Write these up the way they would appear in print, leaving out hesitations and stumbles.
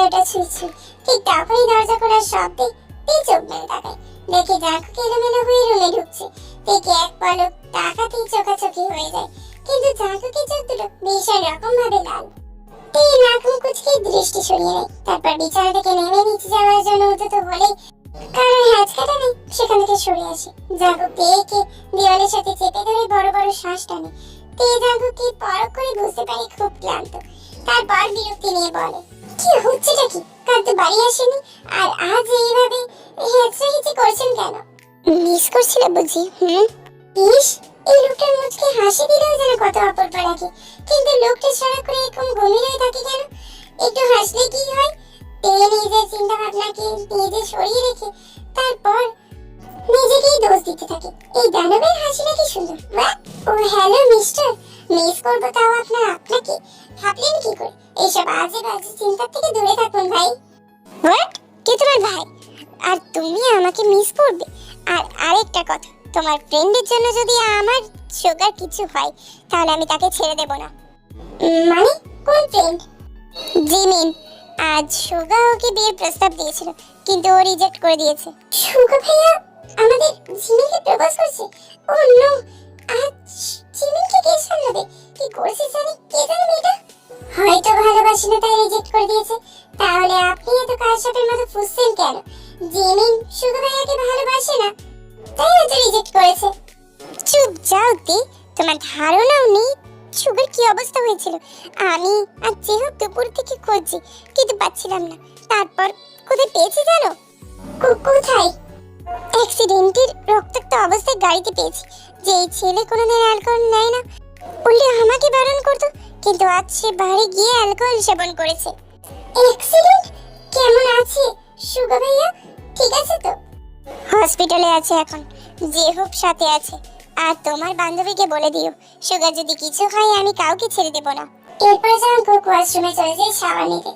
দরজাটা ছুঁইছে। ঠিক তখনই দরজা খোলার শব্দে তে চোখ মেলে তাকায়, দেখে জাঙ্কুক এলোমেলো হয়ে রুমে ঢুকছে। তেকে এক পলক তাকাতেই চোখাচোখি হয়ে যায়, কিন্তু জাঙ্কুকের চোখ দুটো ভীষণ রকম ভাবে লাল। তে নাক মুখ কুঁচকে দৃষ্টি সরিয়ে নেয়, তারপর বিছানা থেকে নেমে নিচে যাওয়ার জন্য উদ্যত হলেই কারণ হ্যাঁচকাটা নেই সেখান থেকে সরে আসে। জাঙ্কুক তেকে দেওয়ালের সাথে চেপে ধরে বড় বড় শ্বাস টানে। তে জাঙ্কুককে পরখ করে বুঝতে পারে খুব ক্লান্ত। তারপর বিরক্তি নিয়ে বলে, কি হচ্ছেটা কি? কাল তো বাড়ি আসেনি, আর আজ এইভাবে হেঁচড়াহেঁচি করছেন কেন? মিস করছিল বুঝি? ইস, এই লোকটার মুখে হাসি দিলেও যেন কত অপূর্ব লাগে, কিন্তু লোকটা সারা করে এরকম গম্ভীর হয়ে থাকে কেন? একটু হাসলে কি হয়? তে নিজের চিন্তা ভাবনাকে নিজে সরিয়ে রেখে তারপর নিজেকেই দোষ দিতে থাকে। এই দানবের হাসি নাকি সুন্দর। ও হ্যালো মিস্টার, মিস করবো তাও আপনাকে ভাবলেন কি করে? এইসব আজে বাজে চিন্তা থেকে দূরে থাকুন ভাই। হোয়াট? কে তোমার ভাই? আর তুমি আমাকে মিস করবে? আর আরেকটা কথা, তোমার ফ্রেন্ডের জন্য যদি আমার সুগার কিছু হয় তাহলে আমি তাকে ছেড়ে দেব না। মানে কোন ফ্রেন্ড? জিমিন। আজ সুগা ওকে বিয়ের প্রস্তাব দিয়েছিল, কিন্তু ও রিজেক্ট করে দিয়েছে। সুগা ভাইয়া আমাদের জিমিনকে প্রপোজ করছে? ও নো, আজ জিমিনকে কে সামলাবে? কি করছে জানি, কে জানে মেয়েটা? হয়তো ভালোবাসে না তাই রিজেক্ট করে দিয়েছে। তাহলে আপনি এত কারসাপের মতো ফুসছেন কেন? জিমিন সুগা ভাইয়াকে ভালোবাসে না, তাই হয়তো রিজেক্ট করেছে। চুপ যাও তে, তোমার ধারণাও নেই সুগার কি অবস্থা হয়েছিল। আমি আজ যেহেতু দুপুর থেকে খুঁজছি কিন্তু পাচ্ছিলাম না। তারপর কোথায় পেয়েছি জানো? কোথায়? অ্যাক্সিডেন্টের রক্তাক্ত অবস্থায় গাড়িতে পেয়েছি। যে ছেলে কোনোদিন অ্যালকোহল নেয় না, উল্টে আমাকে বারণ করতো, কিন্তু আজ সে বাইরে গিয়ে অ্যালকোহল সেবন করেছে। অ্যাক্সিডেন্ট? কেমন আছে সুগা ভাইয়া? ঠিক আছে তো? হসপিটালে আছে এখন, যে হোক সাথে আছে। আর তোমার বান্ধবীকে বলে দিও সুগা যদি কিছু হয় আমি কাউকে ছেড়ে দেব না। এরপর জাঙ্কুক ওয়াশরুমে চলে যায় শাওয়ার নিতে।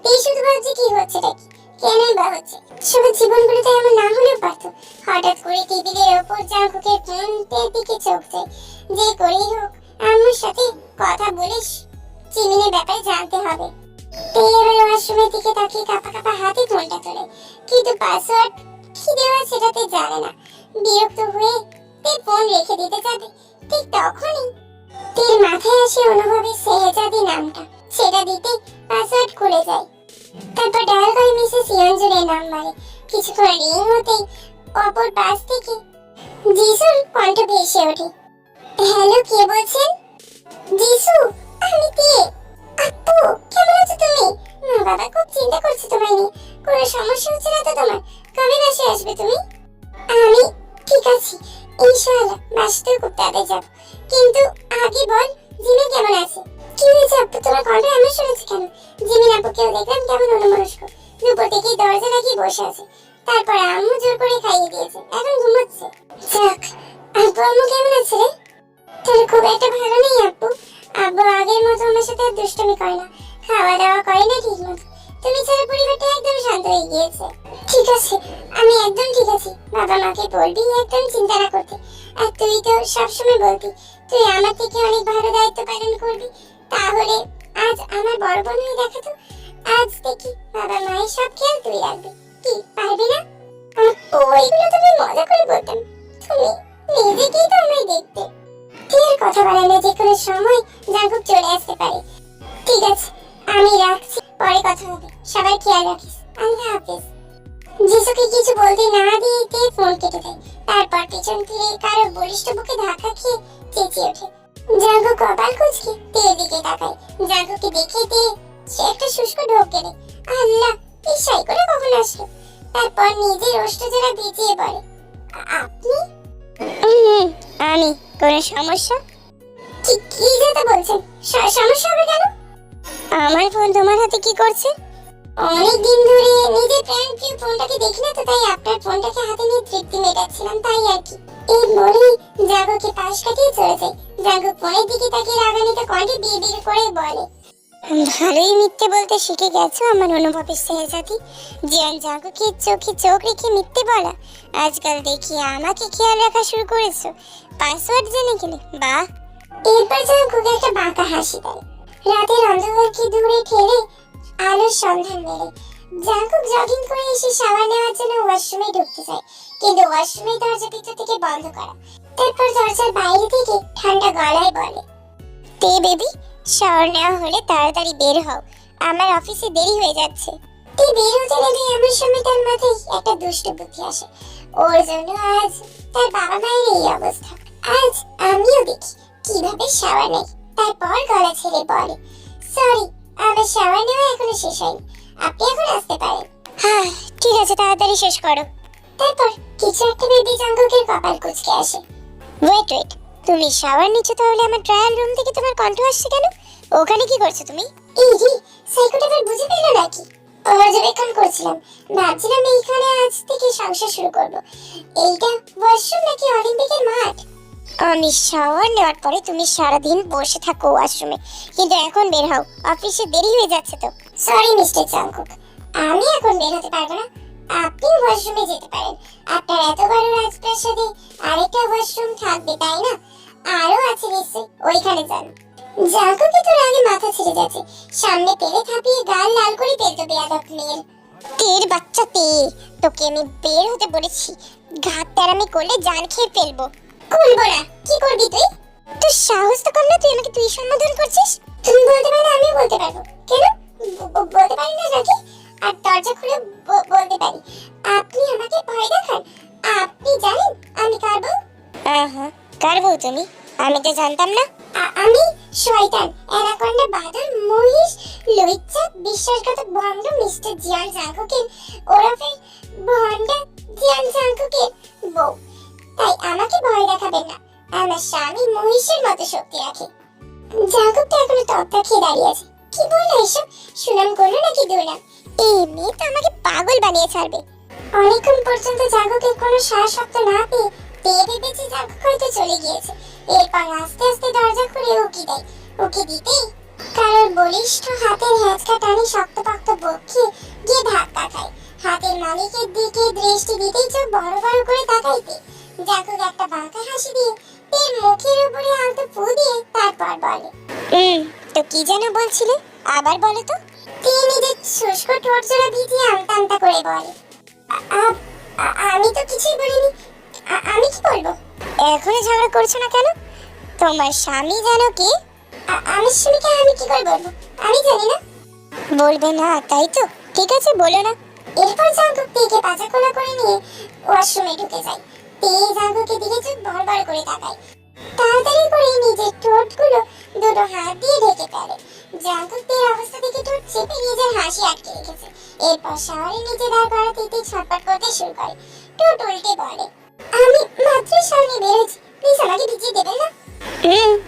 এই শুধু ভাবছে কি হচ্ছেটা কি, কেনই বা হচ্ছে। সবার জীবনগুলোতে এমন না হলেও পারতো। হঠাৎ করে টেবিলের ওপর জাঙ্কুকের ফোনের দিকে চোখ যায়। যে করেই হোক আম্মুর সাথে কথা বলে জিমিনের ব্যাপারে জানতে হবে। এবার ওয়াশরুমের দিকে তাকিয়ে কাঁপা কাঁপা হাতে ফোনটা তোলে, কিন্তু পাসওয়ার্ড কি দেওয়া সেটাতে জানে না। বিরক্ত হয়ে তে ফোন রেখে দিতে যাবে, ঠিক তখনই তের মাথায় আসে অনুভবে সেহেজাদি নামটা। সেটা দিতে পাসওয়ার্ড খুলে যায়। তারপর ডায়াল করে মিসেস ইয়ঞ্জুনের নাম্বারে। কিছুক্ষণ রিং হতেই অপর পাশ থেকে জিসুর কণ্ঠ ভেসে ওঠে। হ্যালো, কে বলছেন? জিসু, আমি তে। আপু, কেমন আছো তুমি? মা বাবা খুব চিন্তা করছে তোমায় নিয়ে। কোনো সমস্যা হচ্ছে না তো তোমার? কবে বাসায় আসবে তুমি? আমি ঠিক আছি, ইনশাআল্লাহ বাসাতেও খুব তাড়াতাড়ি যাব। কিন্তু আগে বল, জিমিন কেমন আছে? কি হয়েছে আপু, তোমার কণ্ঠে এমন শুনেছি কেন? জিমিন আপুকেও দেখলাম কেমন অন্যমনস্ক, দুপুর থেকে দরজা লাগিয়ে বসে আছে। তারপর আম্মু জোর করে খাইয়ে দিয়েছে, এখন ঘুমাচ্ছে। যাক, আপু আম্মু কেমন আছে রে? তোর খুব একটা ভালো নেই আপু। আব্বু আগের মতো আমার সাথে দুষ্টুমি করে না, খাওয়া দাওয়া করে না ঠিক মতো। তুমি ছাড়া পরিবারটা একদম শান্ত হয়ে গিয়েছে। ঠিক আছে, আমি একদম ঠিক আছি। বাবা মাকে বলবি একদম চিন্তা না করতে। আর তুই তো সবসময় বলবি তুই আমার থেকে অনেক ভালো দায়িত্ব পালন করবি। তাহলে আজ আমার বড় বোন হয়ে দেখাতো। আজ দেখি বাবা মায়ের সব খেয়াল তুই রাখবি। কি পারবি না? ওইগুলো তুমি মজা করে বলতাম, তুমি নিজেকেই তো আমায় দেখতে। ঠিক কথা বলে না, যে কোনো সময় জাঙ্কুক চলে আসতে পারে। ঠিক আছে, আমি রাখছি, পরে কথা হবে। সবাই খেয়াল রাখিস। আল্লাহ হাফেজ। জিসুকে কিছু বলতে না দিয়ে তে ফোন কেটে দেয়। তারপর পেছন ফিরে কারো বলিষ্ঠ বুকে ধাক্কা খেয়ে চেঁচিয়ে ওঠে। জাঙ্কুক কপাল কুঁচকে তের দিকে তাকায়। জাঙ্কুককে দেখে তে সে একটা শুষ্ক ঢোক গেলে। আল্লাহ, এই সাইকোটা কখন আসলো? তারপর নিজের ওষ্ঠজোড়া ভিজিয়ে বলে, আপনি? আমি। কোনো সমস্যা? কি যেটা বলছেন? সমস্যা হবে কেন? আমার ফোন তোমার হাতে কি করছে? অনেকদিন ধরে নিজের প্রিয় ফোনটাকে দেখি না তো, তাই আপনার ফোনটাকে হাতে নিয়ে তৃপ্তি মেটাচ্ছিলাম, তাই আর কি। এই বলেই জাঙ্কুককে পাশ কাটিয়ে চলে যায়। জাঙ্কুক ফোনের দিকে তাকিয়ে রাগান্বিত কণ্ঠে বিড়বিড় করে বলে, ভালোই মিথ্যে বলতে শিখে গেছো আমার অনুভবের সেহেজাদি। জিয়ান জাঙ্কুকের চোখে চোখ রেখে মিথ্যে বলা? আজকাল দেখি আমাকে খেয়াল রাখা শুরু করেছো, পাসওয়ার্ড জেনে গেলে, বাহ। এরপর জাঙ্কুক একটা বাঁকা হাসি দেয়। রাতের অন্ধকারকে দূরে ঠেলে আলোর সন্ধান মেলে। জাঙ্কুক জগিং করে এসে শাওয়ার নেওয়ার জন্য ওয়াশরুমে ঢুকতে যায়, কিন্তু ওয়াশরুমের দরজা ভিতর থেকে বন্ধ করা। তারপর দরজার বাইরে থেকে ঠান্ডা গলায় বলে, তে বেবি, শাওয়ার নেওয়া হলে তাড়াতাড়ি বের হও, আমার অফিসে দেরি হয়ে যাচ্ছে। তে বের হতে নেবে এমন সময় তার মাথায় একটা দুষ্ট বুদ্ধি আসে। ওর জন্য আজ তার বাবা মায়ের এই অবস্থা। আজ আমিও দেখি কিভাবে শাওয়ার নেয়। তারপর গলা ছেড়ে বলে, সরি, আমার শাওয়ার নেওয়া এখনো শেষ হয়নি, আপনি এখন আসতে পারেন। হ্যাঁ ঠিক আছে, তাড়াতাড়ি শেষ করো। তারপর কিছু একটা ভেবে জাঙ্কুকের কপাল কুঁচকে আসে। ওয়েট ওয়েট, তুমি শাওয়ার নিচ্ছ তাহলে আমার ট্রায়াল রুম থেকে তোমার কণ্ঠ আসছে কেন? ওখানে কি করছো তুমি? এই রে, সাইকোটা আবার বুঝে পেলো নাকি? পর্যবেক্ষণ করছিলাম, ভাবছিলাম এইখানে আজ থেকে সংসার শুরু করব। এইটা ওয়াশরুম নাকি অলিম্পিকের মাঠ? আমি শাওয়ার নেওয়ার পরে তুমি সারাদিন বসে থাকো ওয়াশরুমে, কিন্তু এখন বের হও, অফিসে দেরি হয়ে যাচ্ছে তো। সরি মিস্টার জাঙ্কুক, আমি এখন বের হতে পারবো না। আপনি ওয়াশরুমে যেতে পারেন, আপনার এত বড় রাজপ্রাসাদে আরেকটা ওয়াশরুম থাকবে তাই না? আরো আছে নিশ্চয়ই, ওইখানে যান। জাঙ্কুকে তোর আগে মাথা ছিঁড়ে যাচ্ছে, সামনে পেলে থাপিয়ে গাল লাল করে ফেলতো বেয়াদব মেয়ের। তের বাচ্চা তে, তোকে আমি বের হতে বলেছি, ঘাত তেরামি করলে জান খেয়ে ফেলবো। খুলবো না, কি করবি তুই? তোর সাহস তো কম না, তুই আমাকে তুই সম্বোধন করছিস? তুমি বলতে পারো, আমিও বলতে পারবো। কেন বলতে পারি না নাকি? আর দরজা খুলে বলতে পারি, আপনি আমাকে ভয় দেখান। আপনি জানেন আমি কারবো? আহা, কারবো তুমি? আমি তো জানতাম না। আমি শয়তান, অ্যানাকোন্ডা, বাদর, মহিষ, লুইচ্ছা, বিশ্বাসঘাতক ভণ্ড মিস্টার জিয়ান জাঙ্কুকের ওরফে ভণ্ডা জিয়ান জাঙ্কুকের বউ। তাই আমাকে ভয় দেখাবেন না, আমার স্বামী মহিষের মতো শক্তি রাখে। জাঙ্কুক তো এখনো তক্তা খেয়ে দাঁড়িয়ে আছে। কি বললো এসব? সুনাম করলো নাকি দুর্নাম? এই মেয়ে তো আমাকে পাগল বানিয়ে ছাড়বে। অনেকক্ষণ পর্যন্ত জাঙ্কুকের কোনো সাড়া শব্দ না পেয়ে ভেবেছি জাঙ্কুক হয়তো চলে গিয়েছে। এরপর আস্তে আস্তে দরজা খুলে উকি দেয়। উকি দিতেই কারোর বলিষ্ঠ হাতের হ্যাঁচকা টানে শক্তপোক্ত বক্ষে গিয়ে ধাক্কা খায়। হাতের মালিকের দিকে দৃষ্টি দিতেই চোখ বড় বড় করে তাকাইতে জাঙ্কুক একটা বাঁকা হাসি দিয়ে এর মুখের উপরে আলতো ফু দিয়ে তারপর বলে, তো কি যেন বলছিলে, আবার বলো তো। তিনি নিজের শুষ্ক ঠোঁটজোড়া ভিজিয়ে আমতা আমতা করে বলে, আমি তো কিছুই বলিনি। আমি কি বলবো? এখনো ঝগড়া করছো না কেন? তোমার স্বামী জানো কি? আমার স্বামীকে আমি কি করে বলবো? আমি জানি না। বলবে না তাই তো, ঠিক আছে বলো না। এরপর জাঙ্কুক তেকে পাজা কোলা করে নিয়ে ওয়াশরুমে ঢুকে যায়। তে জাঙ্কুকের দিকে চোখ বড় বড় করে তাকায়। তাড়াতাড়ি করে নিজের ঠোঁটগুলো দুটো হাত দিয়ে ঢেকে ফেলে। জাঙ্কুক তের অবস্থা দেখে ঠোঁট চেপে নিজের হাসি আটকে রেখেছে। এরপর শাওয়ারের নিচে দাঁড় করা তেতে ছটফট করতে শুরু করে। ঠোঁট উল্টে বলে, আমি মাত্র সামনে বেরোচ্ছি, প্লিজ আমাকে ভিজিয়ে দেবেন না?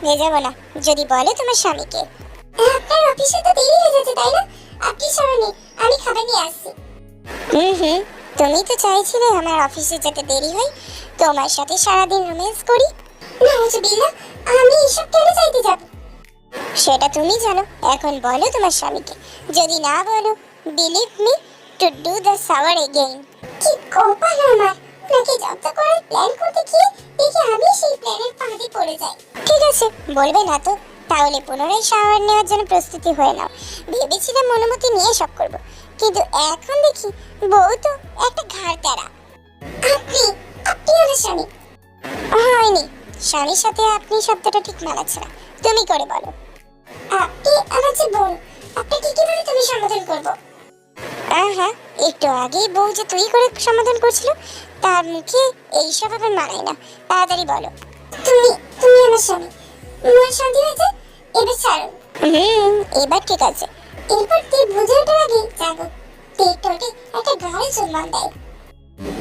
ভেজাবো না, যদি বলে তোমার স্বামীকে। আপনার অফিসে তো দেরি হয়ে যাচ্ছে তাই না? আপনি শাওয়ার নিন, আমি খাবার নিয়ে আসছি। তুমি তো চাইছিলে আমার অফিসে যেতে দেরি হয়, তোমার সাথে সারাদিন রোম্যান্স করি। নাউজুবিল্লাহ, আমি এসব কেন চাইতে যাব? সেটা তুমি জানো। এখন বলো তোমার স্বামীকে, যদি না বলো, believe me to do the shower again. কি কপাল আমার, নাকি জব্দ করার প্ল্যান করতে গিয়ে দেখি আমি সেই প্ল্যানের ফাঁদে পড়ে যাই। ঠিক আছে, বলবে না তো, তাহলে পুনরায় শাওয়ার নেওয়ার জন্য প্রস্তুতি হয়ে নাও। ভেবেছিলাম অনুমতি নিয়ে সব করব, কিন্তু এখন দেখি বউ তো একটা ঘাড় তেরা। আপনি আপনি আমার স্বামী? হয়নি, স্বামীর সাথে আপনি শব্দটা ঠিক মানাচ্ছে না, তুমি করে বলো। আপনি আমার যে বউ, আপনাকে কিভাবে তুমি সমাধান করব? হ্যাঁ, একটু আগেই বউ যে তুই করে সমাধান করছিল, তার মুখে এইসব আবার মানায় না। তাড়াতাড়ি বলো। তুমি তুমি আমার স্বামী, মন শান্তি হয়েছে, এবার ছাড়ুন। এবার ঠিক আছে। এরপর তুই বুঝে ওঠার আগে জাঙ্কুক তের ঠোঁটে একটা গাঢ় চুম্বন দেয়।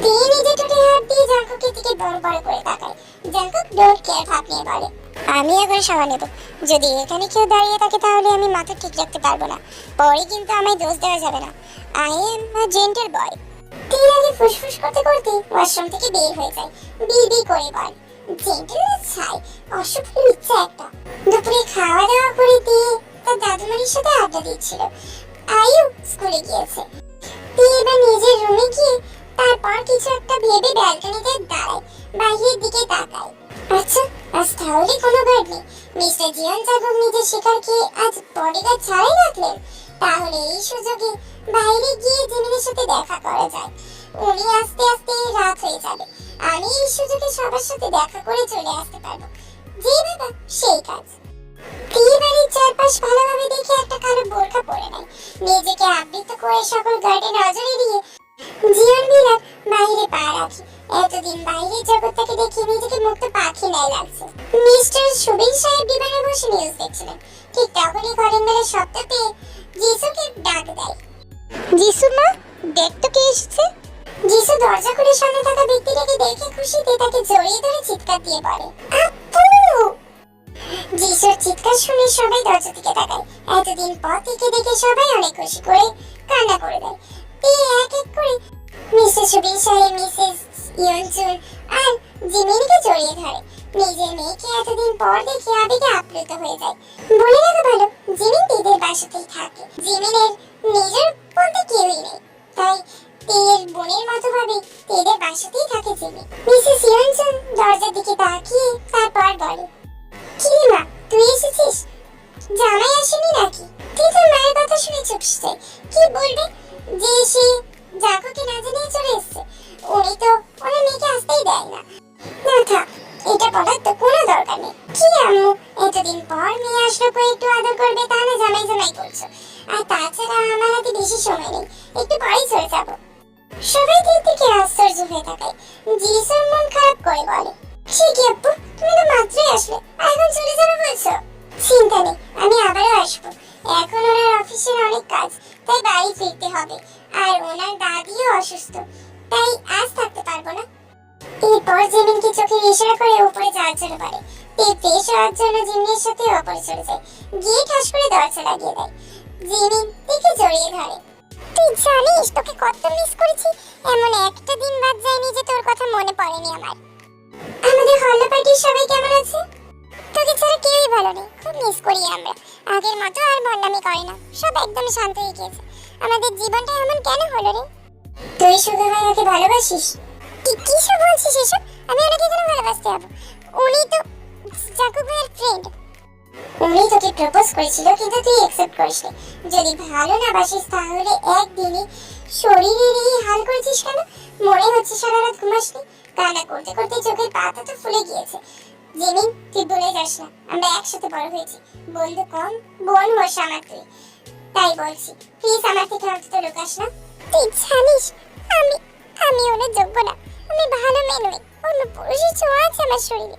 তে নিজের ঠোঁটে হাত দিয়ে জাঙ্কুকের দিকে বড় বড় করে তাকায়। জাঙ্কুক ডোন্ট কেয়ার ভাব নিয়ে বলে, আমি এখন শাওয়ার নেব। যদি এখানে কেউ দাঁড়িয়ে থাকে তাহলে আমি মাথা ঠিক রাখতে পারবো না, পরে কিন্তু আমায় দোষ দেওয়া যাবে না। আই এম আ জেন্টল বয়। তীর আগে ফুসফুস করতে করতে ওয়াশরুম থেকে বের হয়ে যায়। বিড়বিড় করে বল, জেন্টল ছাই, অসভ্য ইচ্ছা একটা। দুপুরে খাওয়া দাওয়া করে দিয়ে তার দাদুমারির সাথে আড্ডা দিচ্ছিল। আয়ু স্কুলে গিয়েছে। এবার নিজের রুমে গিয়ে তারপর কিছু একটা ভেবে ব্যালকনিতে দাঁড়ায়, বাইরের দিকে তাকায়। আচ্ছা, আজ তাহলে কোনো গার্ড নেই। মিস্টার জিয়ান জাঙ্কুক নিজের শিকারকে আজ বডিগার্ড ছাড়াই রাখলেন। তাহলে এই সুযোগে বাইরে গিয়ে জিমিনের সাথে দেখা করা যায়। উনি আস্তে আস্তে রাত হয়ে যাবে, আমি এই সুযোগে সবার সাথে দেখা করে চলে আসতে পারবো। যে বাবা সেই কাজ। বিয়ে বাড়ির চারপাশ ভালোভাবে দেখে একটা কালো বোরকা পরে নেয়, নিজেকে আবৃত করে সকল গার্ডে নজর এড়িয়ে জীবন বিলাপ বাইরে পা রাখে। এতদিন বাইরের জগৎটাকে দেখে নিজেকে মুক্ত পাখি ন্যায় লাগছে। মিস্টার সুবিন সাহেব ডিবানে বসে নিউজ দেখছিলেন। ঠিক তখনই কলিং বেলের শব্দ পেয়ে যিশুকে ডাক দেয়। যিশু মা, দেখ তো কে এসেছে। যিশু দরজা খুলে সামনে থাকা ব্যক্তিটাকে দেখে খুশিতে তাকে জড়িয়ে ধরে চিৎকার দিয়ে বলে, আপু। যিশুর চিৎকার শুনে সবাই দরজা দিকে তাকায়। এতদিন পর থেকে দেখে সবাই অনেক খুশি করে কান্না করে দেয়। এক এক করে মিস্টার সুবিন সাহেব, মিসেস ইয়নচুন আর জিমিনকে জড়িয়ে ধরে। নিজের মেয়েকে এতদিন পর দেখে আবেগে আপ্লুত হয়ে যায়। বলে রাখা ভালো, জিমিন তেদের বাসাতেই থাকে। জিমিনের নিজের বলতে কেউই নেই, তাই তের বোনের মতো ভাবে তেদের বাসাতেই থাকে জিমিন। মিসেস ইয়নচুন দরজার দিকে তাকিয়ে তারপর বলে, কি মা, তুই এসেছিস? জামাই আসেনি নাকি? তুই তোর মায়ের কথা শুনে চুপসে কি বলবে যে সে জাকুকে না জানিয়ে চলে এসেছে? উনি তো ওনার মেয়েকে আসতেই দেয় না। না থাক, এটা বলার তো কোনো দরকার নেই। কি আম্মু, এতদিন পর মেয়ে আসলো, একটু আদর করবে, তা না জামাই জামাই করছো। আর তাছাড়া আমার হাতে বেশি সময় নেই, একটু পরেই চলে যাবো। সবাই দিকে আশ্চর্য হয়ে তাকায়। যিশুর মন খারাপ করে বলে, সে কি আপু, তুমি তো মাত্রই আসলে, এখন চলে যাবে বলছো? চিন্তা নেই, আমি আবারও আসবো। এখন ওনার অফিসের অনেক কাজ, তাই বাড়ি ফিরতে হবে। আর ওনার দাদিও অসুস্থ, তাই আজ থাকতে পারবো না। এরপর জিমিনকে চোখে ইশারা করে উপরে যাওয়ার জন্য বলে। ফ্রেশ হওয়ার জন্য জিমিনের সাথে উপরে চলে যায়, গিয়ে ঠাস করে দরজা লাগিয়ে দেয়। জিমিন তাকে জড়িয়ে ধরে। তুই জানিস তোকে কত মিস করেছি? এমন একটা দিন বাদ যায়নি যে তোর কথা মনে পড়েনি আমার। আমাদের হল্লা পার্টির সবাই কেমন আছে? তোকে ছাড়া কেউই ভালো নেই, খুব মিস করি আমরা। আগের মতো আর ভণ্ডামি করে না, সব একদম শান্ত হয়ে গেছে। আমাদের জীবনটা এমন কেন হলো রে? তুই সুগা ভাইয়াকে ভালোবাসিস? কি সব বলছিস এসব? আমি ওনাকে কেন ভালোবাসতে যাবো? উনি তো জাকু ভাইয়ের ফ্রেন্ড। উনি তোকে প্রপোজ করেছিল, কিন্তু তুই অ্যাকসেপ্ট করিসনি। যদি ভালো না বাসিস তাহলে একদিনই শরীরের এই হাল করেছিস কেন? মনে হচ্ছে সারা রাত ঘুমাসনি। কান্না করতে করতে চোখের পাতা তো ফুলে গিয়েছে। জিমিন, তুই ভুলে যাস না, আমরা একসাথে বড় হয়েছি। বন্ধু কম, বোন হোস আমার তুই। তাই বলছি, প্লিজ আমার থেকে অন্তত লুকাস না। তুই জানিস আমি ওনার যোগ্য না। আমি ভালো মেয়ে নই, অন্য পুরুষের ছোঁয়া আছে আমার শরীরে।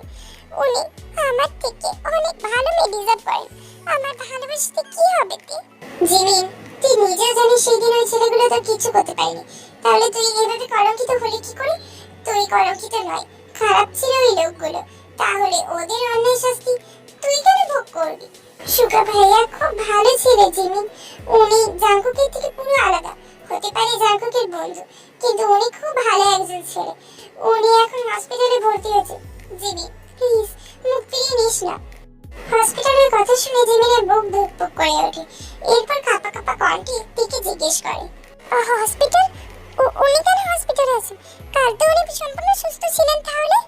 উনি আমার থেকে অনেক ভালো মেয়ে ডিজার্ভ করেন। আমার ভালোবাসতে কি হবে তুই? জিমিন, তুই নিজেও জানিস সেই দিন ওই ছেলেগুলো তো কিছু করতে পারেনি। তাহলে তুই এইভাবে কলঙ্কিত হলি কি করে? তুই কলঙ্কিত নয়, খারাপ ছিল ওই লোকগুলো। তাহলে ওদের অন্যায় শাস্তি তুই কেন ভোগ করবি? সুগা ভাইয়া খুব ভালো ছেলে জিমিন। উনি জাঙ্কুকের থেকে পুরো আলাদা। হতে পারে জাঙ্কুকের বন্ধু, কিন্তু উনি খুব ভালো একজন ছেলে। উনি এখন হসপিটালে ভর্তি হয়েছে। জিমিন, প্লিজ মুখ ফিরিয়ে নিস না। হসপিটালের কথা শুনে জিমিনের বুক ধুকপুক করে ওঠে। এরপর কাঁপা কাঁপা কণ্ঠে দিকে জিজ্ঞেস করে, হসপিটাল? উনি কেন হসপিটালে আছেন? কাল তো উনি সম্পূর্ণ সুস্থ ছিলেন। তাহলে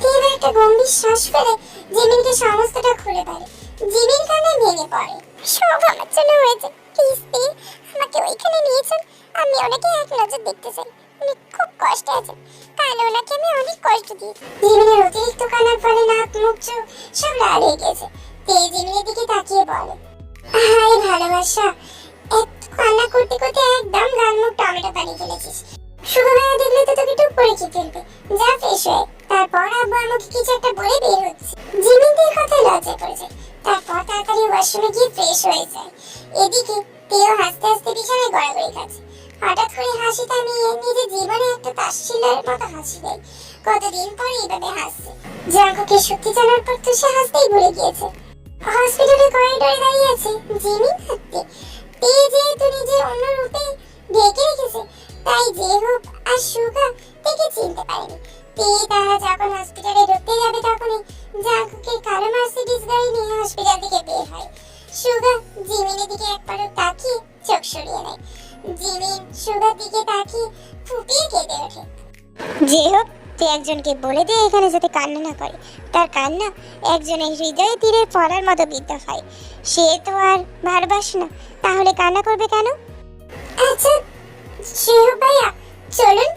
এবার একটা গম্ভীর শ্বাস ফেলে জিমিনকে সমস্তটা খুলে বলে। জিমিন কান্না ভেঙে পড়ে। সব আমার জন্য হয়েছে, প্লিজ প্লিজ আমাকে ওইখানে নিয়ে চল। আমি ওনাকে এক নজর দেখতে চাই। উনি খুব কষ্টে আছেন, কাল ওনাকে আমি অনেক কষ্ট দিয়েছি। জিমিনের অতিরিক্ত কান্নার ফলে নাক মুখ চোখ সব লাল হয়ে গেছে। জিমিনের দিকে তাকিয়ে বলে, হায় ভালোবাসা, এত কান্না করতে করতে একদম গান মুখ টমেটো বানিয়ে ফেলেছিস। সুগা ভাইয়া দেখলে তো তোকে টুক করে কি ফেলবে। যা ফ্রেশ হয়ে, তারপর আব্বু আমাকে কিছু একটা বলে বের হচ্ছে। জিমিনদের কথা লজ্জায় পড়ে যায়। তারপর তাড়াতাড়ি ওয়াশরুমে গিয়ে ফ্রেশ হয়ে যায়। এদিকে তেও হাসতে হাসতে বিছানায় গড়াগড়ি খাচ্ছে। হঠাৎ করে হাসি থামিয়ে নিজের জীবনে একটা তাসশিলার মতো হাসি দেয়। কতদিন পর এইভাবে হাসছে। জাঙ্কুকে সত্যি জানার পর তো সে হাসতেই ভুলে গিয়েছে। হসপিটালের করিডোরে দাঁড়িয়ে আছে জিমিন হাঁটতে। তে যেহেতু নিজের অন্য রূপে ঢেকে রেখেছে, তাই যে হোক আর সুগা তাকে চিনতে পারেনি। তারা যখন হসপিটালে ঢুকতে যাবে তখনই জাঙ্কুকের কালো মার্সিডিজ গাড়ি নিয়ে হসপিটাল থেকে বের হয়। সুগা জিমিনের দিকে এক পলক তাকিয়ে চোখ সরিয়ে নেয়। জিমিন সুগার দিকে তাকিয়ে ফুপিয়ে কেঁদে ওঠে। যে হোক তুই একজনকে বলে দে এখানে যাতে কান্না না করে। তার কান্না একজনের হৃদয়ে তীরের ফলার মতো বিদ্ধ হয়। সে তো আর ভালোবাসে না, তাহলে কান্না করবে কেন? আচ্ছা শিহু ভাইয়া, চলুন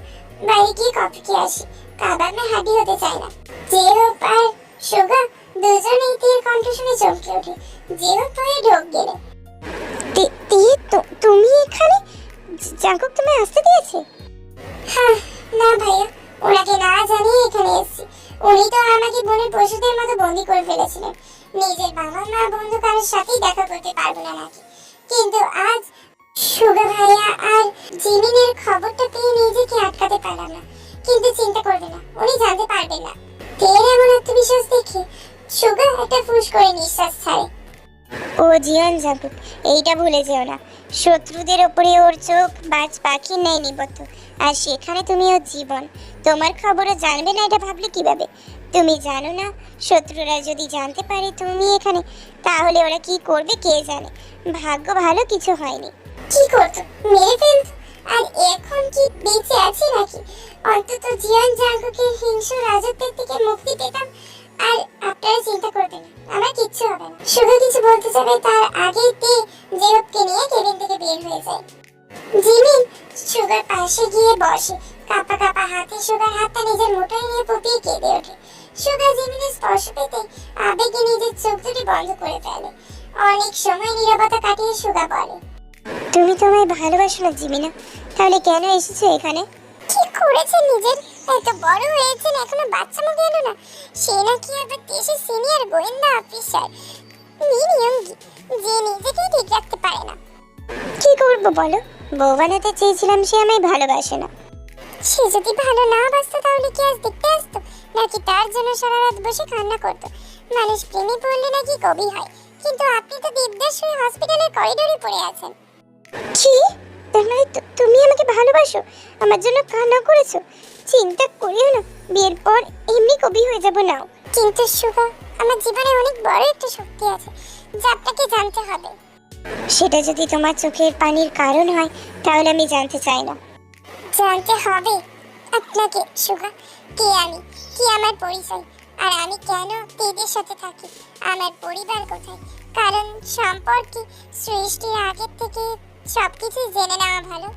বাইরে গিয়ে কফি খেয়ে আসি। কাবার না হাঁটি হতে চায় না। জিহুপ আর সুগা দুজনেই তীর কণ্ঠ শুনে চমকে ওঠে। জিহুপ ভয়ে ঢোক গেলে। তুমি এখানে? জাঙ্কুক তুমি আসতে দিয়েছে? হ্যাঁ, না ভাইয়া, ওনাকে না জানিয়ে এখানে এসেছি। উনি তো আমাকে বনের পশুদের মতো বন্দি করে ফেলেছিলেন। নিজের বাবা মা বন্ধু কারোর সাথেই দেখা করতে পারবো না নাকি। কিন্তু আজ সুগা ভাইয়া আর জিমিনের খবরটা পেয়ে নিজেকে আটকাতে পারলাম না। কিন্তু চিন্তা করবে না, উনি জানতে পারবেন না। তের এমন আত্মবিশ্বাস দেখে সুগা একটা ফুস করে নিঃশ্বাস ছাড়ে। ও জিয়ন জাঙ্কুক, এইটা ভুলে যেও না, শত্রুদের ওপরে ওর চোখ বাজ পাখির ন্যায় নিবদ্ধ। আর সেখানে তুমি ওর জীবন। তোমার খবরও জানবে না এটা ভাবলে কিভাবে? তুমি জানো না, শত্রুরা যদি জানতে পারে তুমি এখানে, তাহলে ওরা কি করবে কে জানে। ভাগ্য ভালো কিছু হয়নি। কি করতো? মেরে ফেলতো। আর এখন কি বেঁচে আছি নাকি? অন্তত জিয়ন জাঙ্কুকের হিংস্র রাজত্বের থেকে মুক্তি পেতাম। আর আপনারা চিন্তা করবেন না, আমার কিচ্ছু হবে না। সুগা কিছু বলতে যাবে তার আগেই তে জেরবকে নিয়ে কেবিন থেকে বের হয়ে যায়। জিমিন সুগার পাশে গিয়ে বসে। কাঁপা কাঁপা হাতে সুগার হাতটা নিজের মুঠোয় নিয়ে পুপিয়ে কেঁদে ওঠে। সুগা জিমিনের স্পর্শ পেতে আবেগে নিজের চোখ দুটি বন্ধ করে ফেলে। অনেক সময় নীরবতা কাটিয়ে সুগা বলে, তুমি তোমায় ভালোবাসো না জিমিনা, তাহলে কেন এসেছো এখানে? কি করেছেন নিজের? এত বড় হয়েছেন এখনো বাচ্চা মুখে এলো না। সে নাকি আবার দেশের সিনিয়র গোয়েন্দা অফিসার মিনিয়ঙ্গি, যে নিজেকে ঠিক রাখতে পারে না। কি করবো বলো? বউ বানাতে চেয়েছিলাম, সে আমায় ভালোবাসে না। সে যদি ভালো না বাসতো তাহলে কি আজ দেখতে আসতো? নাকি তার জন্য সারা রাত বসে কান্না করতো? মানুষ প্রেমে পড়লে নাকি কবি হয়, কিন্তু আপনি তো দেবদাস হয়ে হসপিটালের করিডোরে পড়ে আছেন। কি? তার মানে তুমি আমাকে ভালোবাসো, আমার জন্য কান্না করেছো? চিন্তা করিও না, বিয়ের পর এমনি কবি হয়ে যাবো নাও। কিন্তু সুগা, আমার জীবনে অনেক বড় একটা শক্তি আছে যা আপনাকে জানতে হবে। সেটা যদি তোমার চোখের পানির কারণ হয় তাহলে আমি জানতে চাই না। জানতে হবে আপনাকে সুগা। কে আমি, কি আমার পরিচয়, আর আমি কেন তেদের সাথে থাকি, আমার পরিবার কোথায়। কারণ সম্পর্কে সৃষ্টির আগের থেকে সবকিছু জেনে নেওয়া ভালো।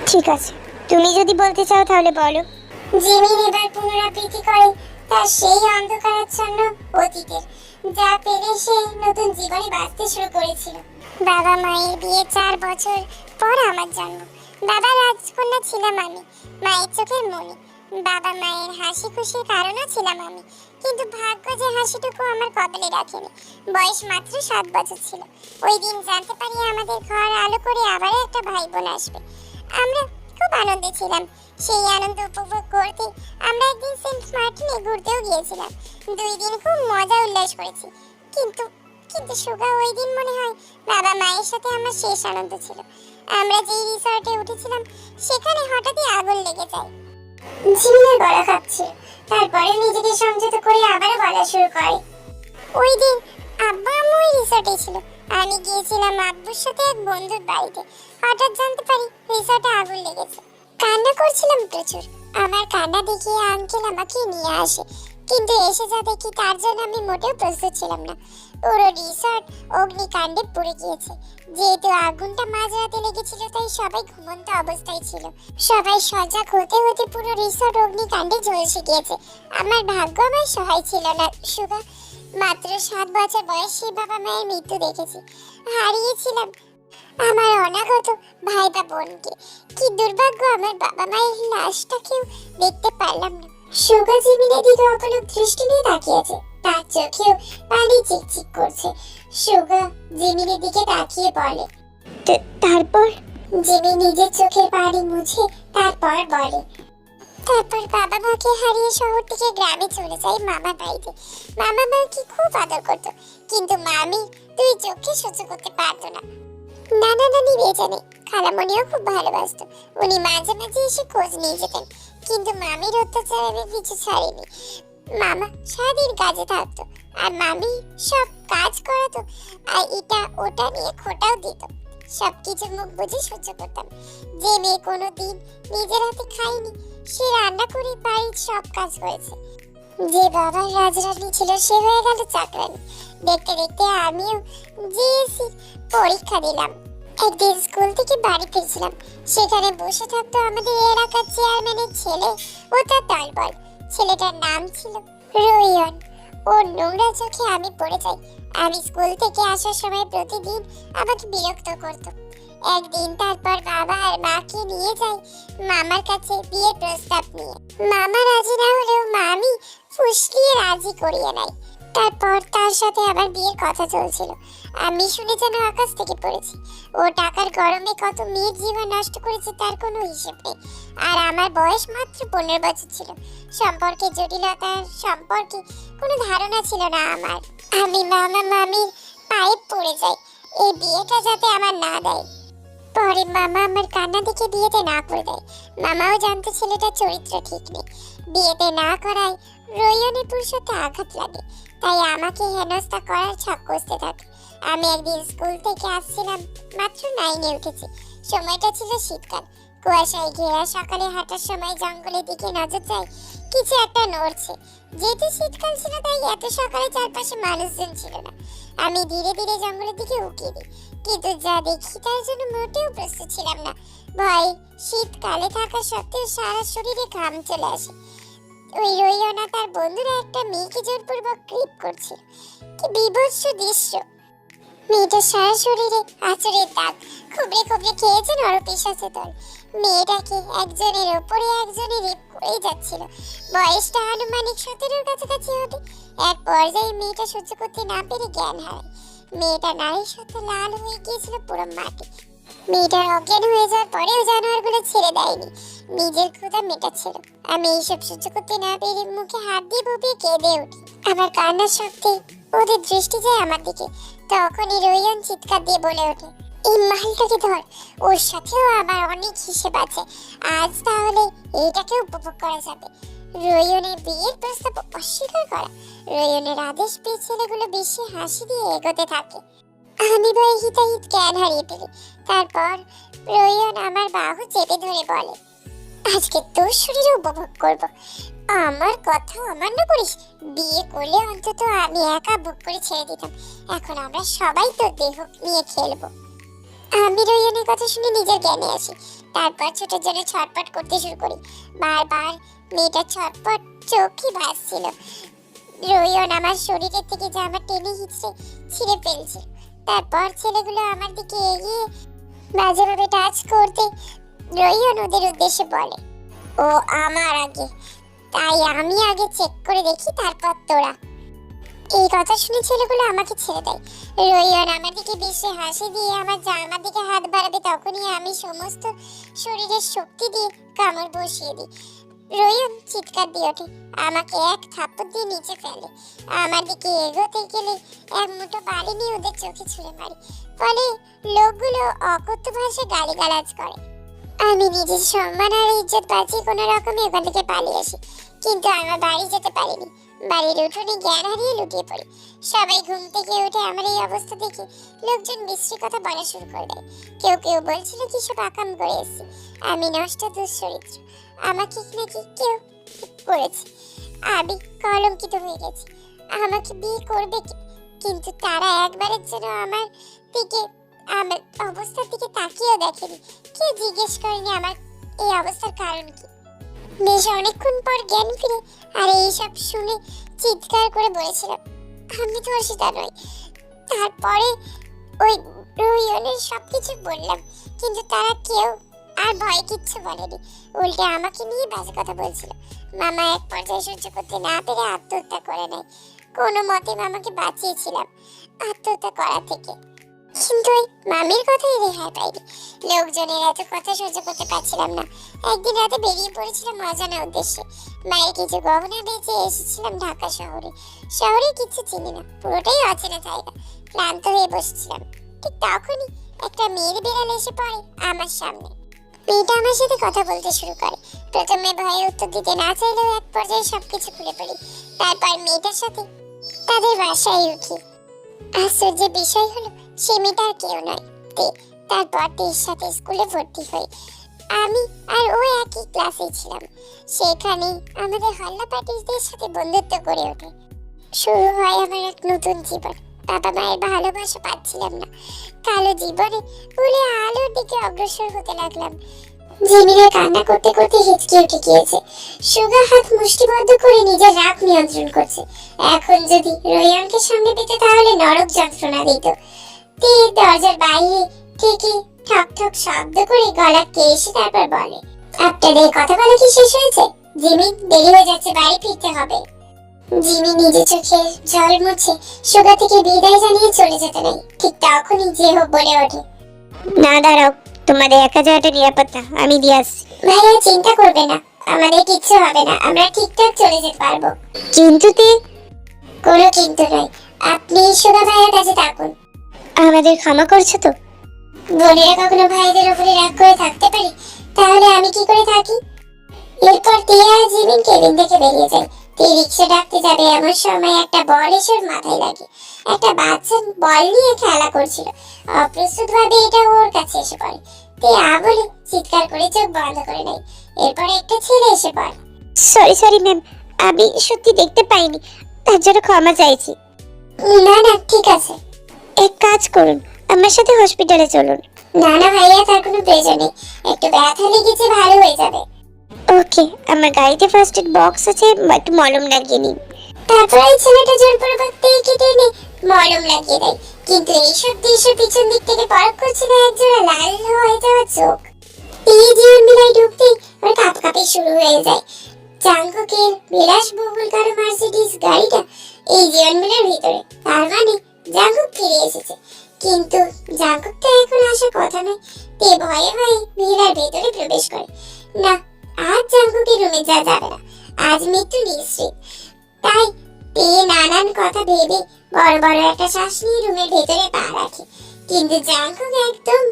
ঠিক আছে, তুমি যদি বলতে চাও তাহলে বলো। জিমিন এবার পুনরাবৃত্তি করে তার সেই অন্ধকারাচ্ছন্ন অতীতের, যা পেলে সে নতুন জীবনে বাঁচতে শুরু করেছিল। বাবা মায়ের বিয়ে 4 বছর পর আমার জন্ম। বাবা রাজকন্যা ছিলাম আমি, মায়ের চোখের মণি। বাবা মায়ের হাসি খুশির কারণও ছিলাম আমি, কিন্তু ভাগ্য যে হাসিটুকু আমার কপালে রাখেনি। বয়স মাত্র 7 বছর ছিল। ওই দিন জানতে পারি আমাদের ঘর আলো করে আবারও একটা ভাই বোন আসবে। আমরা খুব আনন্দে ছিলাম। সেই আনন্দ উপভোগ করতে আমরা একদিন সেন্ট মার্টিনে ঘুরতেও গিয়েছিলাম। 2 দিন খুব মজা উল্লাস করেছি। কিন্তু কিন্তু সুগা, ওই দিন মনে হয় বাবা মায়ের সাথে আমার শেষ আনন্দ ছিল। আমরা যেই রিসর্টে উঠেছিলাম সেখানে হঠাৎই আগুন লেগে যায়। জিমিনের গলা কাঁপছে, তারপরে নিজেকে সংযত করে আবারও বলা শুরু করে, ওই দিন আব্বা আম্মু ওই রিসর্টে ছিল। আমি গিয়েছিলাম আব্বুর সাথে এক বন্ধুর বাড়িতে। হঠাৎ জানতে পারি রিসর্টে আগুন লেগেছে। কান্না করছিলাম প্রচুর। আমার কান্না দেখিয়ে আঙ্কেল আমাকে নিয়ে আসে, কিন্তু এসে যা দেখি তার জন্য আমি মোটেও প্রস্তুত ছিলাম না। পুরো রিসর্ট অগ্নিকাণ্ডে পুড়ে গিয়েছে। যেহেতু আগুনটা মাঝরাতে লেগেছিল তাই সবাই ঘুমন্ত অবস্থায় ছিল। সবাই সজাগ হতে হতে পুরো রিসর্ট অগ্নিকাণ্ডে ঝলসে গিয়েছে। আমার ভাগ্য আমার সহায় ছিল না সুগা। মাত্র 7 বছর বয়সে বাবা মায়ের মৃত্যু দেখেছি। হারিয়েছিলাম আমার অনাগত ভাই বা বোনকে। কি দুর্ভাগ্য, আমার বাবা মায়ের লাশটাকেও দেখতে পারলাম না। সুগা জিমিনের দিকে অপলক দৃষ্টি নিয়ে তাকিয়েছে, তার চোখেও পানি চিকচিক করছে। সুগা জিমিনের দিকে তাকিয়ে বলে, তারপর? জিমি নিজের চোখের পানি মুছে তারপর বলে, তারপর বাবা মাকে হারিয়ে শহর থেকে গ্রামে চলে যাই মামার বাড়িতে। মামা মাকে খুব আদর করতো, কিন্তু মামি 2 চোখে সহ্য করতে পারতো না। নানা নানি বেঁচে নেই, খালামণিও খুব ভালোবাসতো। উনি মাঝে মাঝে এসে খোঁজ নিয়ে যেতেন, কিন্তু মামির অত্যাচার আমি পিছু ছাড়িনি। মামা সারাদিন কাজে থাকতো আর মামি সব কাজ করাতো আর এটা ওটা নিয়ে খোটাও দিত। সবকিছু মুখ বুঝে সহ্য করতাম। যে মেয়ে কোনোদিন নিজের হাতে খায়নি, সে রান্না করে বাড়ির সব কাজ করেছে। যে বাবার রাজরানী ছিল, সে হয়ে গেল চাকরানী। দেখতে দেখতে আমিও জিএসসি পরীক্ষা দিলাম। একদিন স্কুল থেকে বাড়ি ফিরছিলাম, সেখানে বসে থাকতো আমাদের এলাকার চেয়ারম্যানের ছেলে ও তার দলবল। ছেলেটার নাম ছিল রোহিয়ন। ওর নোংরা চোখে আমি পড়ে যাই। আমি স্কুল থেকে আসার সময় প্রতিদিন আমাকে বিরক্ত করতো। একদিন তারপর বাবা আর মাকে নিয়ে যাই মামার কাছে বিয়ের প্রস্তাব নিয়ে। মামা রাজি না হলেও মামি ফুসলিয়ে রাজি করিয়ে নেয়। তারপর তার সাথে আমার বিয়ের কথা চলছিল। আমি শুনে যেন আকাশ থেকে পড়েছি। ও টাকার গরমে কত মেয়ের জীবন নষ্ট করেছে তার কোনো হিসেব নেই। আর আমার বয়স মাত্র 15 বছর ছিল। সম্পর্কে জটিলতার সম্পর্কে কোনো ধারণা ছিল না আমার। আমি মামা মামির পায়ে পড়ে যাই এই বিয়েটা যাতে আমার না দেয়। পরে মামা আমার কান্না দেখে বিয়েতে না করে দেয়। মামাও জানতো ছেলেটার চরিত্র ঠিক নেই। বিয়েতে না করায় রোহিয়নের পুরুষত্বে আঘাত লাগে, তাই আমাকে হেনস্থা করার ছক কষতে থাকে। আমি একদিন স্কুল থেকে আসছিলাম, মাত্র 9-এ উঠেছি। সময়টা ছিল শীতকাল, কুয়াশায় ঘেরা। সকালে হাঁটার সময় জঙ্গলের দিকে নজর যায়, কিছু একটা নড়ছে। যেহেতু শীতকাল ছিল তাই এত সকালে চারপাশে মানুষজন ছিল না। আমি ধীরে ধীরে জঙ্গলের দিকে উঁকি দিই, কিন্তু যা দেখি তার জন্য মোটেও প্রস্তুত ছিলাম না। ভয় শীতকালে থাকা সত্ত্বেও সারা শরীরে ঘাম চলে আসে। ওই রোহিয়না তার বন্ধুরা একটা মেয়েকে জোরপূর্বক ক্রিপ করছিল। কি বিভৎস দৃশ্য! মেয়েটার সারা শরীরে আঁচড়ের দাগ, খুবড়ে খুবড়ে খেয়েছে নরপিশাচের দল। মেয়েটাকে একজনের ওপরে একজনে রেপ করে যাচ্ছিল। বয়সটা আনুমানিক 17-এর কাছাকাছি হবে। এক পর্যায়ে মেয়েটা সহ্য করতে না পেরে জ্ঞান হারায়। মেয়েটা নারীর সাথে লাল হয়ে গিয়েছিল পুরো মাটি। মেয়েটার অজ্ঞান হয়ে যাওয়ার পরেও জানোয়ারগুলো ছেড়ে দেয়নি, নিজের ক্ষুধা মেটাচ্ছিল। আমি এইসব সহ্য করতে না পেরে মুখে হাত দিয়ে বপিয়ে কেঁদে উঠি। আমার কান্নার শব্দে ওদের দৃষ্টি যায় আমার দিকে। তখনই রোহিয়ন চিৎকার দিয়ে বলে ওঠে, এই মালটাকে ধর, ওর সাথেও আমার অনেক হিসেব আছে। আজ তাহলে এইটাকে উপভোগ করা যাবে। রোহিয়নের বিয়ের প্রস্তাব অস্বীকার করা। রোহিয়নের আদেশ পেয়ে ছেলেগুলো বেশি হাসি দিয়ে এগোতে থাকে। আমি ভয়ে হিতাহিত জ্ঞান হারিয়ে ফেলি। তারপর রোহিয়ন আমার বাহু চেপে ধরে বলে, আজকে তোর শরীরে উপভোগ করব। আমার কথা অমান্য করিস? বিয়ে করলে অন্তত আমি একা ভোগ করে ছেড়ে দিতাম। এখন আমরা সবাই তোর দেহ নিয়ে খেলবো। আমি রোহিয়নের কথা শুনে নিজের জ্ঞানে আসি। তারপর ছোটের জন্য ছটপট করতে শুরু করি। বারবার মেয়েটার ছটপট চোখই ভাসছিল। রোহিয়ন আমার শরীরের থেকে জামা টেনে হিচড়ে ছিঁড়ে ফেলছে। তারপর ছেলেগুলো আমার দিকে এগিয়ে বাজেভাবে টাচ করতে রোহিয়ন ওদের উদ্দেশ্যে বলে, ও আমার আগে, তাই আমি আগে চেক করে দেখি, তারপর তোরা। এই কথা শুনে ছেলেগুলো আমাকে ছেড়ে দেয়। রোহিয়ন আমার দিকে বেশি হাসি দিয়ে আমার জামার দিকে হাত বাড়াবে, তখনই আমি সমস্ত শরীরের শক্তি দিয়ে কামড় বসিয়ে দিই। রোহিয়ন চিৎকার দিয়ে ওঠে, আমাকে এক থাপ্পড় দিয়ে নিচে ফেলে। আমার দিকে এগোতে গেলে এক মুঠো বালি নিয়ে ওদের চোখে ছুঁড়ে মারি। ফলে লোকগুলো অকথ্য ভাষায় গালিগালাজ করে। আমি নিজের সম্মান আর ইজ্জত বাঁচিয়ে কোনো রকমে ওখান থেকে পালিয়ে আসি, কিন্তু আমার বাড়ি যেতে পারিনি। বাড়ির উঠোনে জ্ঞান হারিয়ে লুটিয়ে পড়ি। সবাই ঘুম থেকে উঠে আমার এই অবস্থা দেখে লোকজন বিশ্রী কথা বলা শুরু করে দেয়। কেউ কেউ বলছিল কি সব আকাম করে এসেছি, আমি নষ্ট দুশ্চরিত্র, আমাকে নাকি কেউ করেছে, আমি কলঙ্কিত হয়ে গেছি, আমাকে বিয়ে করবে কি? কিন্তু তারা একবারের জন্য আমার দিকে, আমার অবস্থার দিকে তাকিয়েও দেখেনি। কেউ জিজ্ঞেস করেনি আমার এই অবস্থার কারণ কি। বেশ অনেকক্ষণ পর জ্ঞান ফিরে আর এইসব শুনে চিৎকার করে বলেছিলাম, আমি ধর্ষিতা নই। তারপরে ওই রোহিয়নের সবকিছু বললাম, কিন্তু তারা কেউ আর ভয় কিচ্ছু বলেনি, উল্টে আমাকে নিয়ে বাজে কথা বলছিল। মামা এক পর্যায়ে সহ্য করতে না পেরে আত্মহত্যা করে নেয়। কোনো মতে মামাকে বাঁচিয়েছিলাম আত্মহত্যা করা থেকে, কিন্তু ওই মামির কথাই রেহাই পাইনি। লোকজনের এত কথা সহ্য করতে পারছিলাম না। একদিন রাতে বেরিয়ে পড়েছিলাম অজানা উদ্দেশ্যে। মায়ের কিছু গহনা বেঁচে এসেছিলাম ঢাকা শহরে। শহরে কিছু চিনি না, পুরোটাই অচেনা জায়গা। ক্লান্ত হয়ে বসেছিলাম, ঠিক তখনই একটা মেয়ের বিড়াল এসে পড়ে আমার সামনে। মেয়েটা আমার সাথে কথা বলতে শুরু করে। প্রথমে ভয়ে উত্তর দিতে না চাইলেও এক পর্যায়ে সবকিছু খুলে পড়ি। তারপর মেয়েটার সাথে তাদের বাসায় উঠি। আশ্চর্যের বিষয় হলো সে মেয়েটা আর কেউ নয়, তারপর তের সাথে স্কুলে ভর্তি হই। আমি আর ও একই ক্লাসে ছিলাম। সেখানে আমাদের হল্লা পার্টিদের সাথে বন্ধুত্ব গড়ে ওঠে। শুরু হয় আমার এক নতুন জীবন। বাবা মায়ের ভালোবাসা পাচ্ছিলাম না। কালো জীবনে ভুলে আলোর দিকে অগ্রসর হতে লাগলাম। জিমিনের কান্না করতে করতে হিচকি উঠে গিয়েছে। সুগা হাত মুষ্টিবদ্ধ করে নিজের রাগ নিয়ন্ত্রণ করছে। এখন যদি রোয়ানকে সামনে পেতে তাহলে নরক যন্ত্রণা দিত। তে দরজার বাইরে থেকে ঠক ঠক শব্দ করে গলা কে এসে তারপর বলে, আপনাদের কথা বলা কি শেষ হয়েছে? জিমি, দেরি হয়ে যাচ্ছে, বাড়ি ফিরতে হবে। জিমি নিজে চোখে জল মুছে সুগা থেকে বিদায় জানিয়ে চলে যেতে নেই। ঠিক তখনই যে হোক বলে ওঠে, না দাঁড়াও, তোমাদের একা যাওয়াটা নিরাপত্তা, আমি দিয়ে আসছি। ভাইয়া চিন্তা করবে না, আমাদের কিচ্ছু হবে না, আমরা ঠিকঠাক চলে যেতে পারবো। কিন্তু তে, কোনো কিন্তু নয়, আপনি সুগা ভাইয়ের কাছে থাকুন। আমাদের ক্ষমা করছো তো? বোনেরা কখনো ভাইদের উপরে রাগ করে থাকতে পারে? তাহলে আমি কি করে থাকি? এরপর টিয়া আর জিমিন কেবিন থেকে বেরিয়ে যায়। তে রিক্সা ডাকতে যাবে এমন সময় একটা বল এসে ওর মাথায় লাগে। একটা বাচ্চা বল নিয়ে খেলা করছিল। অপ্রস্তুত ভাবে এটা ওর কাছে এসে পড়ে। তে বলে চিৎকার করে চোখ বন্ধ করে নেয়। এরপর একটা ছেলে এসে পড়ে। সরি ম্যাম, আমি সত্যি দেখতে পাইনি, তার জন্য ক্ষমা চাইছি। না না, ঠিক আছে। এক কাজ করুন, আমার সাথে হসপিটালে চলুন। না না ভাইয়া, তার কোনো প্রয়োজন নেই, একটু ব্যথা লেগেছে, ভালো হয়ে যাবে। ওকে, আমার গাড়িতে ফার্স্ট এড বক্স আছে, একটু মলম লাগিয়ে নিন। তারপর এই ছেলেটা জোরপূর্বক তীর কেটে এনে মলম লাগিয়ে দেয়। কিন্তু এইসব দৃশ্য পিছন দিক থেকে পরখ করছিল একজোড়া লাল হয়ে যাওয়া চোখ। এই জীবন বিলায় ঢুকতেই ওর কাঁপকাঁপি শুরু হয়ে যায়। জাঙ্কুকের বিলাসবহুল কারো মার্সিডিজ গাড়িটা এই জীবন বিলার ভিতরে। তার মানে জাঙ্কুক ফিরে এসেছে। কিন্তু জাঙ্কুক তো এখন আসার কথা নয়। তে ভয়ে ভয়ে ভিড়ার ভেতরে প্রবেশ করে। না, আজ জাঙ্কুকের রুমে যাবে না, আজ মৃত্যু নিশ্চিত। তাই তে নানান কথা ভেবে বড় বড় একটা শ্বাস নিয়ে রুমের ভেতরে পা রাখে। কিন্তু জাঙ্কুক একদম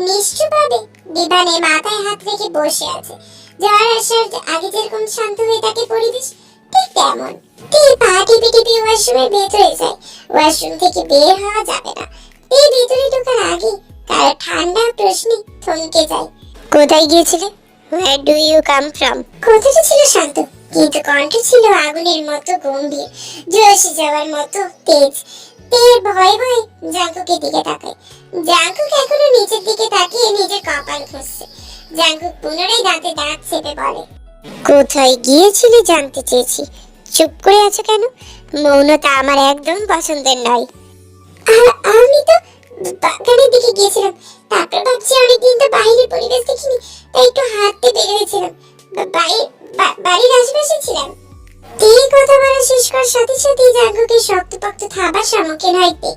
নিশ্চুপভাবে ডিভানে মাথায় হাত রেখে বসে আছে। জ্বর আসার আগে যেরকম শান্ত হয়ে থাকে পরিবেশ, ঠিক তেমন। তে পা টিপে টিপে ওয়াশরুমের ভেতরে যায়। ওয়াশরুম থেকে বের হওয়া যাবে না। তে ভেতরে ঢোকার আগে কারো ঠান্ডা প্রশ্নে থমকে যায়। কোথায় গিয়েছিলে? Where do you come from? কথাটা ছিল শান্ত, কিন্তু কণ্ঠ ছিল আগুনের মতো গম্ভীর, জোশে যাওয়ার মতো তেজ। তে ভয়ে ভয়ে জাঙ্কুকের দিকে তাকায়। জাঙ্কুক এখনো নিচের দিকে তাকিয়ে নিজের কপাল খুঁজছে। জাঙ্কুক পুনরায় দাঁতে দাঁত চেপে বলে, কোথায় গিয়েছিলে জানতে চেয়েছি, চুপ করে আছো কেন? মৌনতা আমার একদম পছন্দের নয়। আমি তো বাগানের দিকে গিয়েছিলাম। তারপর ভাবছি অনেকদিন তো বাইরের পরিবেশ দেখিনি, তাই একটু হাঁটতে বের হয়েছিলাম। বাড়ির আশেপাশে ছিলাম। এই কথা বলা শেষ করার সাথে সাথে জাঙ্কুকের শক্তপোক্ত থাবার সম্মুখীন হইতে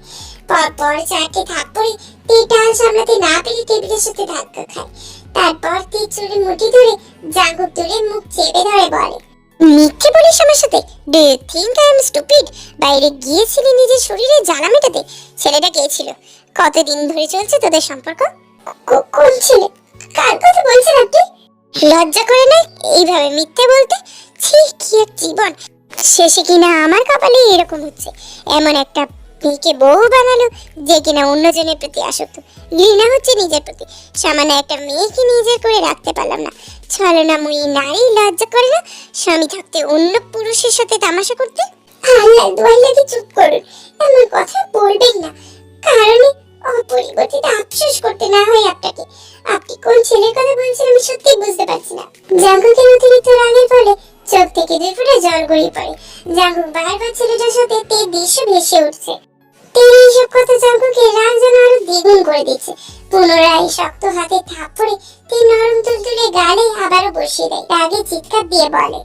পরপর চারটে থাপ্পড়ে তে টাল সামলাতে না পেরে টেবিলের সাথে ধাক্কা খায়। তারপর তে চুলে মুঠি ধরে জাঙ্কুক তুলে মুখ চেপে ধরে বলে, মিথ্যে বলিস আমার সাথে? Do you think I am stupid? বাইরে গিয়েছিলি নিজের শরীরে জ্বালা মেটাতে। ছেলেটা কে ছিল? কতদিন ধরে চলছে তোদের সম্পর্ক? কোন ছেলে? কার কথা বলছেন আপনি? লজ্জা করে না এইভাবে মিথ্যে বলতে? ছি, কি এক জীবন! শেষে কিনা আমার কপালে এরকম হচ্ছে। এমন একটা মেয়েকে বউ বানালো যে কিনা অন্যজনের প্রতি আসক্ত। ঘৃণা হচ্ছে নিজের প্রতি। সামান্য একটা মেয়েকে নিজের করে রাখতে পারলাম না। ছলনাময়ী নারী লজ্জা করে না স্বামী থাকতে অন্য পুরুষের সাথে তামাশা করতে? আল্লাহ দোয়াই লাগে চুপ করুন, এমন কথা বলবেন না। কারণে অপরিবর্তিত আফসোস করতে না হয় আপনাকে। আপনি কোন ছেলের কথা বলছেন আমি সত্যি বুঝতে পারছি না। জাঙ্কুকের অতিরিক্ত রাগের ফলে চোখ থেকে দুই ফোঁটা জল গড়িয়ে পড়ে। জাঙ্কুক বারবার ছেলেটার সাথে তে দৃশ্য ভেসে উঠছে। তের এইসব কথা জাঙ্কুকের রাগ যেন আরো দ্বিগুণ করে দিচ্ছে। পুনরায় শক্ত হাতে থাপ্পড়ে তে নরম তুলতুলে গালে আবারও বসিয়ে দেয়। রাগে চিৎকার দিয়ে বলে,